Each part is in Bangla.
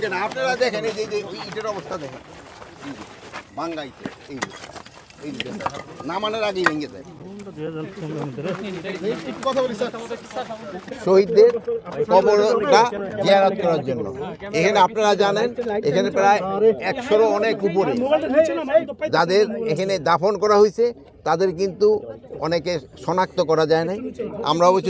ভেঙে না, আপনারা দেখেন এই যে ইটের অবস্থা দেখেন, ভাঙ্গাইছে এই নামানোর আগেই ভেঙে যায়। শহীদদের কবরটা জিয়ারত করার জন্য এখানে আপনারা জানেন এখানে প্রায় 100-র অনেক উপরে যাদের এখানে দাফন করা হয়েছে তাদের কিন্তু অনেকে শনাক্ত করা যায় নাই। আমরা অবশ্য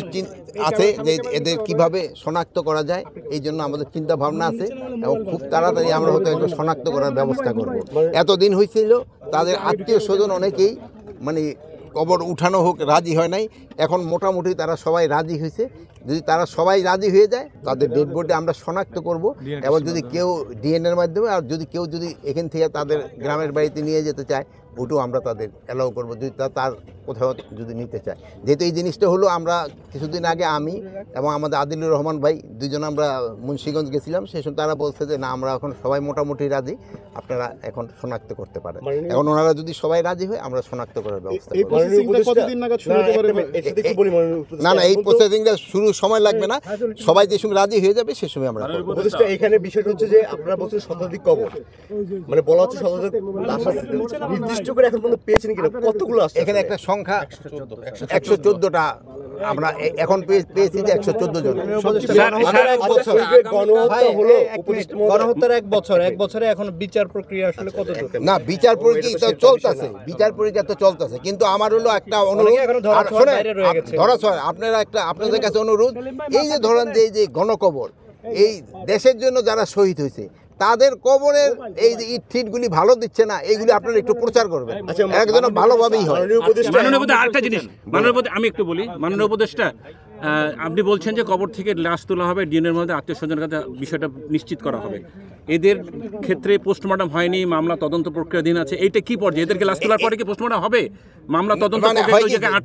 আছে যে এদের কিভাবে শনাক্ত করা যায়, এই জন্য আমাদের চিন্তা ভাবনা আছে এবং খুব তাড়াতাড়ি আমরা হয়তো একটু শনাক্ত করার ব্যবস্থা করব। এতদিন হয়েছিল তাদের আত্মীয় স্বজন অনেকেই মানে কবর উঠানো হোক রাজি হয় নাই, এখন মোটামুটি তারা সবাই রাজি হয়েছে। যদি তারা সবাই রাজি হয়ে যায় তাদের ডেড বডি আমরা শনাক্ত করব এবং যদি কেউ ডিএনএর মাধ্যমে, আর যদি কেউ যদি এখান থেকে তাদের গ্রামের বাড়িতে নিয়ে যেতে চায় ওটাও আমরা তাদের অ্যালাউ করবো, যদি তার কোথাও যদি নিতে চায়। যেহেতু এই জিনিসটা হলো আমরা কিছুদিন আগে আমি এবং আমাদের আদিলুর রহমান ভাই দুজন আমরা মুন্সিগঞ্জ গেছিলাম, সেই সময় তারা বলছে যে না আমরা এখন সবাই মোটামুটি রাজি, আপনারা এখন শনাক্ত করতে পারেন। এখন ওনারা যদি সবাই রাজি হয় আমরা শনাক্ত করার ব্যবস্থা করব। না না এই প্রসেসিংটা শুরু সময় লাগবে না, সবাই যে সময় রাজি হয়ে যাবে সে সময় আমরা করব। এখানে বিষয়টা হচ্ছে যে আপনারা বলছেন শতাধিক কবর, মানে বলা হচ্ছে শতাধিক লাশ আছে, নির্দিষ্ট করে এখন পর্যন্ত পেয়েছেন কিনা, কতগুলো আছে? এখানে একটা সংখ্যা 114টা আমরা এখন পেয়েছি যে 114 জন। গণহত্যার 1 বছর, 1 বছরে এখন বিচার প্রক্রিয়া আসলে কত দূর? না বিচার প্রক্রিয়া তো চলতেছে, বিচার প্রক্রিয়া তো চলতেছে, কিন্তু আমার হলো একটা অনুরোধ, ধরাছোঁয়া আপনারা একটা আপনাদের কাছে অনুরোধ, এই যে ধরেন যে এই যে গণকবর এই দেশের জন্য যারা শহীদ হয়েছে তাদের কবরের এই যে ইট ফিটগুলি ভালো দিচ্ছে না, এইগুলি আপনারা একটু প্রচার করবেন, একজন ভালোভাবেই হয়। মাননীয় উপদেষ্টা আরেকটা জিনিস, মাননীয় আমি একটু বলি, মাননীয় উপদেষ্টা আপনি বলছেন যে কবর থেকে লাশ তোলা হবে, ডিএনএর মধ্যে আত্মীয় স্বজনের কাছে বিষয়টা নিশ্চিত করা হবে, এদের ক্ষেত্রে পোস্টমর্টম হয়নি, মামলা তদন্ত প্রক্রিয়াধীন আছে, এইটা কি পর্যায়ে? এদেরকে লাশ তোলার পরে কি পোস্টমর্টম হবে? মামলা তদন্ত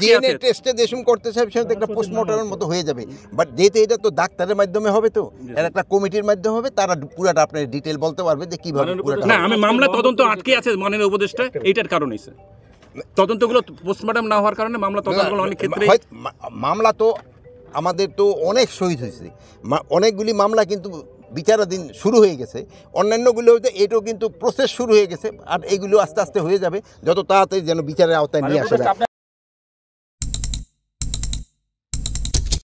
ডিএনএ টেস্টে যেসব করতে চাই সেটা একটা পোস্টমর্টমের মতো হয়ে যাবে, বাট যেহেতু এটা তো ডাক্তারের মাধ্যমে হবে, তো এর একটা কমিটির মাধ্যমে হবে, তারা পুরাটা আপনার ডিটেল বলতে পারবে যে কিভাবে পুরাটা। না আমি মামলা তদন্ত আটকে আছে মাননীয় উপদেষ্টা, এইটার কারণে তদন্তগুলো পোস্টমর্টম না হওয়ার কারণে মামলা তদন্তগুলো অনেক ক্ষেত্রে মামলা তো আমাদের তো অনেক শহীদ হয়েছে, অনেকগুলি মামলা কিন্তু বিচারাধীন শুরু হয়ে গেছে, অন্যান্যগুলো হয়তো এটাও কিন্তু প্রসেস শুরু হয়ে গেছে, আর এইগুলো আস্তে আস্তে হয়ে যাবে যত তাড়াতাড়ি যেন বিচারের আওতায় নিয়ে আসে।